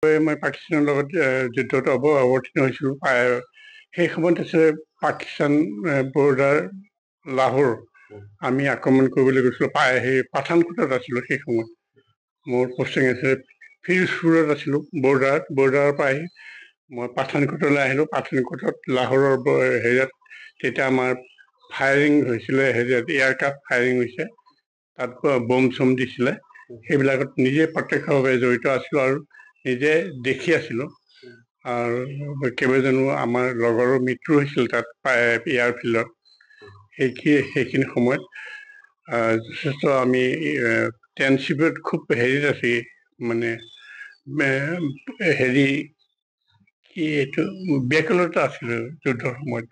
মই পাকিস্তানৰ লগত যুদ্ধত অৱতীৰ্ণ হৈছিলোঁ। সেই সময়ত আছে পাকিস্তান বৰ্ডাৰ লাহোৰ আমি আক্ৰমণ কৰিবলৈ গৈছিলোঁ। সেই পাঠানকোটত আছিলোঁ। সেই সময়ত মোৰ পষ্টিং আছে ফিৰোজপুৰত আছিলোঁ। বৰ্ডাৰৰ পৰা আহি মই পাঠানকোটলৈ আহিলোঁ। পাঠানকোটত লাহোৰৰ হেৰিয়াত তেতিয়া আমাৰ ফায়াৰিং হৈছিলে, হেৰিয়াত এয়াৰক্ৰাফ্ট ফায়াৰিং হৈছে, তাত বম চম দিছিলে। সেইবিলাকত নিজে প্ৰত্যক্ষভাৱে জড়িত আছিলোঁ আৰু নিজে দেখি আছিলোঁ। আৰু কেইবাজনো আমাৰ লগৰো মৃত্যু হৈছিল তাত এয়াৰফিল্ডত। সেইখিনি সময়ত যথেষ্ট আমি ট্ৰেনশ্বিপত খুব হেৰিত আছি মানে হেৰি কি এইটো বেকলত আছিলোঁ যুদ্ধৰ সময়ত।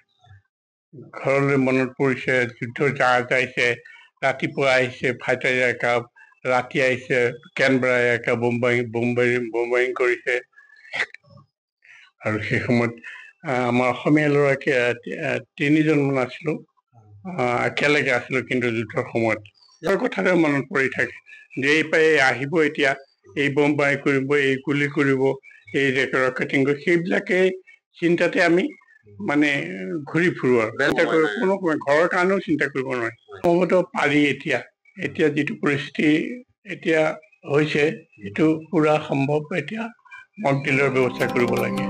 ঘৰলৈ মনত পৰিছে, যুদ্ধৰ জাহাজ আহিছে, ৰাতিপুৱা আহিছে ফাইটাৰ এয়াৰক্ৰাফ্ট, ৰাতি আহিছে কেনবেৰা এয়াৰক্ৰাফ্ট বোম্বাৰিং কৰিছে। আৰু সেই সময়ত আমাৰ অসমীয়া ল'ৰা 3জনমান আছিলোঁ, একেলগে আছিলোঁ। কিন্তু যুদ্ধৰ সময়ত ইয়াৰ কথাতে মনত পৰি থাকে যে এই আহিব, এতিয়া এই বোম্বাৰিং কৰিব, এই গুলি কৰিব, এই ৰকেটিং কৰিব, সেইবিলাকেই চিন্তাতে আমি মানে ঘূৰি ফুৰোঁ আৰু কোনো ঘৰৰ কাৰণেও চিন্তা কৰিব নোৱাৰি। সম্ভৱতঃ পাৰি এতিয়া যিটো পৰিস্থিতি এতিয়া হৈছে, সেইটো পুৰা সম্ভৱ। এতিয়া মকড্ৰিলৰ ব্যৱস্থা কৰিব লাগে।